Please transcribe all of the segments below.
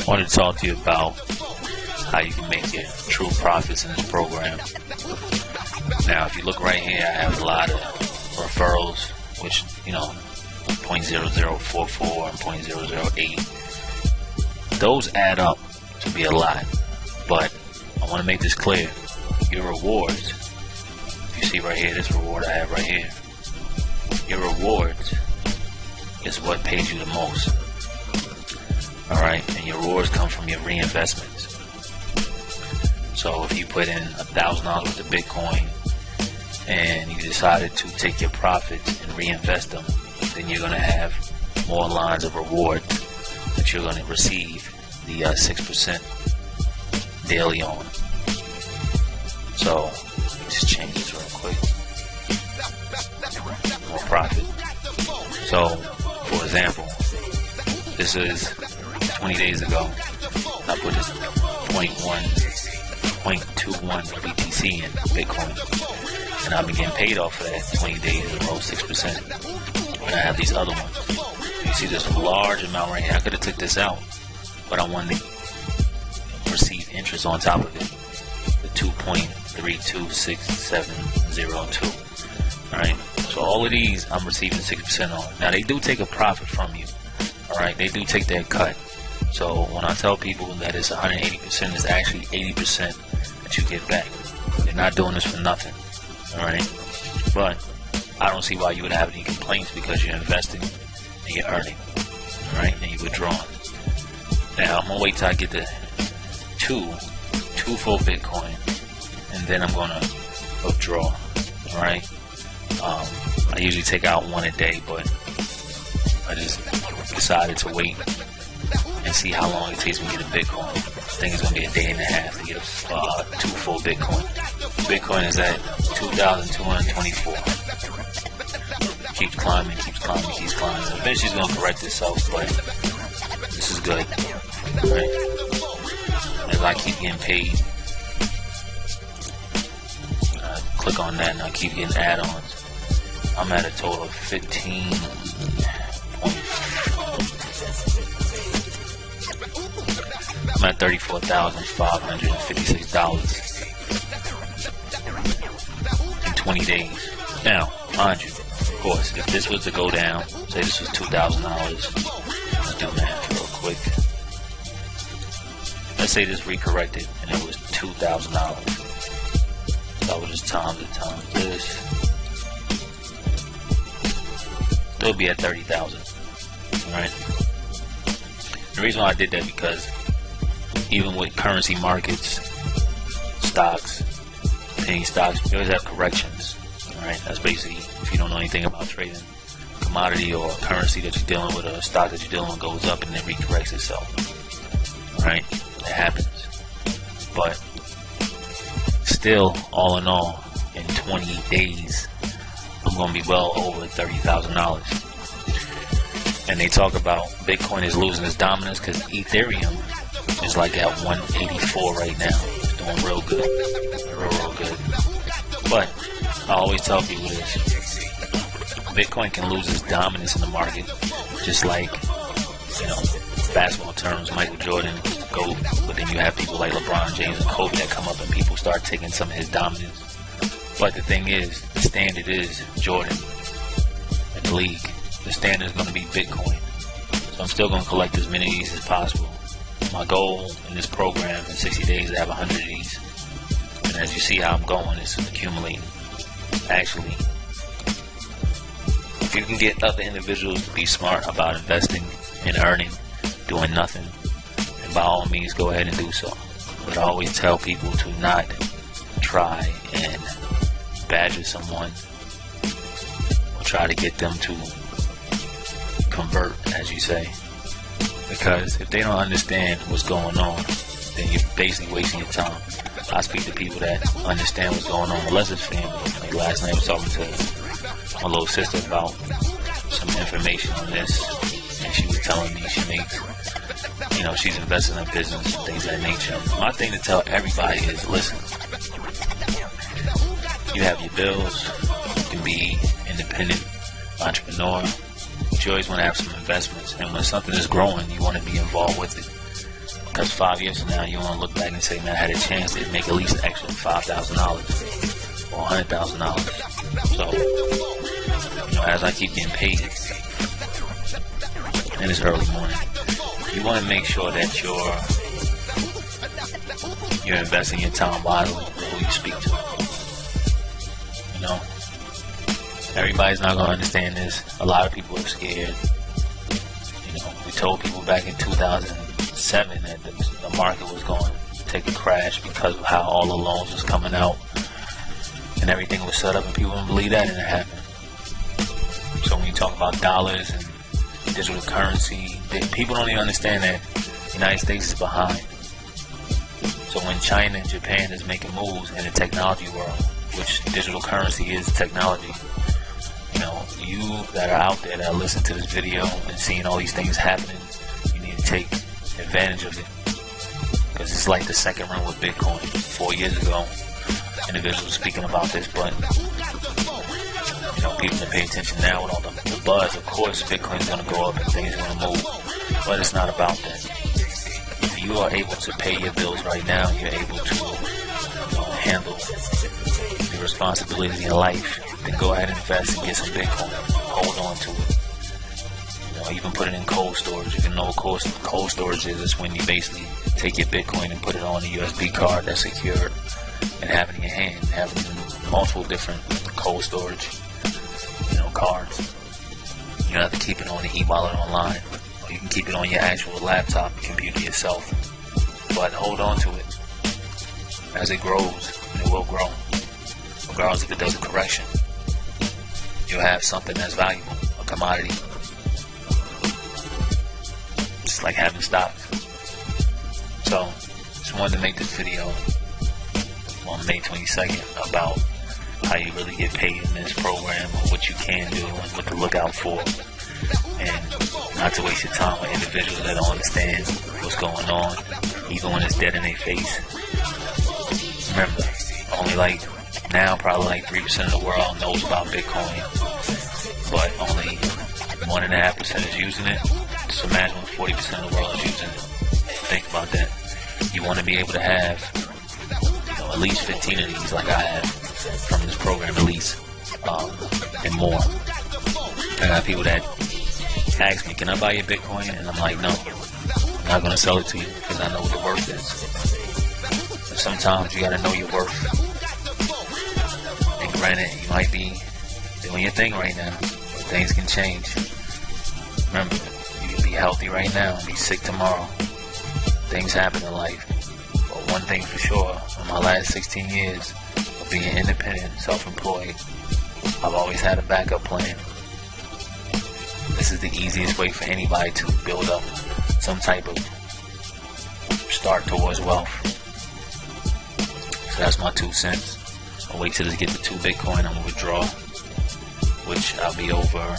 wanted to talk to you about how you can make your true profits in this program. Now, if you look right here, I have a lot of referrals, which, 0.0044 and 0.008. Those add up to be a lot, but I want to make this clear. Your rewards, if you see right here, this reward I have right here, your rewards is what pays you the most. Alright, and your rewards come from your reinvestments. So if you put in $1,000 worth of Bitcoin and you decided to take your profits and reinvest them, then you're going to have more lines of reward that you're going to receive the 6% daily on. So let's just change this real quick. More profit. So, for example, this is 20 days ago. I put this 0.21 BTC in Bitcoin, and I've been getting paid off for that 20 days in a row, 6%. And I have these other ones. You see, there's a large amount right here. I could have took this out, but I wanted to receive interest on top of it. The 2.326702. Alright, so all of these I'm receiving 6% on. Now they do take a profit from you. Alright, they do take their cut. So when I tell people that it's 180%, it's actually 80% that you get back. They're not doing this for nothing. Alright, but I don't see why you would have any complaints, because you're investing and you're earning. Alright, and you're withdrawing. Now I'm gonna wait till I get the two full Bitcoin, and then I'm gonna withdraw. Alright. I usually take out one a day, but I just decided to wait and see how long it takes me to get a Bitcoin. I think it's going to be a day and a half to get two full Bitcoin. Bitcoin is at 2,224. Keeps climbing. Eventually it's going to correct itself, but this is good. Right? As I keep getting paid, click on that and I keep getting add-ons. I'm at a total of 15. I'm at $34,556 in 20 days. Now, mind you, of course, if this was to go down, say this was $2,000, let's do math real quick. Let's say this recorrected and it was $2,000. So I would just times this. It'll be at 30,000. Alright. The reason why I did that, because even with currency markets, stocks, penny stocks, you always have corrections. Alright, that's basically, if you don't know anything about trading, commodity or currency that you're dealing with, or a stock that you're dealing with goes up and then recorrects itself. Alright, it happens. But still, all in all, in 20 days, I'm going to be well over $30,000. And they talk about Bitcoin is losing its dominance because Ethereum is like at 184 right now. It's doing real good. Real good. But I always tell people this. Bitcoin can lose its dominance in the market. Just like, basketball terms, Michael Jordan, GOAT. But then you have people like LeBron James and Kobe that come up and people start taking some of his dominance. But the thing is, the standard is Jordan in the league. The standard is going to be Bitcoin. So I'm still going to collect as many of these as possible. My goal in this program in 60 days is to have 100 of these. And as you see how I'm going, it's accumulating. Actually, if you can get other individuals to be smart about investing and earning, doing nothing, then by all means go ahead and do so. But I always tell people to not try and badger someone or try to get them to convert, as you say, because if they don't understand what's going on, then you're basically wasting your time. I speak to people that understand what's going on, unless it's family. Like last night I was talking to my little sister about some information on this, and she was telling me she makes, she's investing in business and things of that nature. My thing to tell everybody is, listen, you have your bills, you can be independent entrepreneur, but you always want to have some investments, and when something is growing, you want to be involved with it. Because 5 years from now, you want to look back and say, man, I had a chance to make at least an extra $5,000 or $100,000. So, as I keep getting paid in this early morning, you want to make sure that you're investing your time wisely with who you speak to. Everybody's not going to understand this. A lot of people are scared. We told people back in 2007 that the market was going to take a crash because of how all the loans was coming out and everything was set up, and people didn't believe that, and it happened. So when you talk about dollars and digital currency, people don't even understand that the United States is behind. So when China and Japan is making moves in the technology world, which digital currency is technology, you that are out there that listen to this video and seeing all these things happening, you need to take advantage of it. Because it's like the second run with Bitcoin. 4 years ago, individuals speaking about this, but people to pay attention now with all the buzz. Of course, Bitcoin's going to go up and things are going to move, but it's not about that. If you are able to pay your bills right now, you're able to handle the responsibilities in your life, then go ahead and invest and get some Bitcoin. Hold on to it. You can put it in cold storage. If you know what cold storage is, it's when you basically take your Bitcoin and put it on a USB card that's secured and have it in your hand. Have it in multiple different cold storage, cards. You don't have to keep it on the e-wallet online. Or you can keep it on your actual laptop and computer yourself. But hold on to it. As it grows, it will grow. Regardless if it does a correction, you'll have something that's valuable, a commodity. It's like having stocks. So, just wanted to make this video on May 22nd about how you really get paid in this program, what you can do and what to look out for, and not to waste your time with individuals that don't understand what's going on, even when it's dead in their face. Remember, only probably 3% of the world knows about Bitcoin, but only 1.5% is using it. Just imagine when 40% of the world is using it. Think about that. You want to be able to have at least 15 of these like I have from this program, at least, and more. I got people that ask me, can I buy your Bitcoin? And I'm like, no, I'm not going to sell it to you because I know what the worth is. And sometimes you got to know your worth. And granted, you might be doing your thing right now, but things can change. Remember, you can be healthy right now and be sick tomorrow. Things happen in life. But one thing for sure, in my last 16 years of being independent, self-employed, I've always had a backup plan. This is the easiest way for anybody to build up some type of start towards wealth. So that's my 2 cents. I'll wait till I get the 2 Bitcoin. I'm going to withdraw, which I'll be over.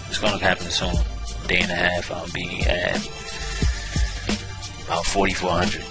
It's going to happen soon. Day and a half, I'll be at about 4,400.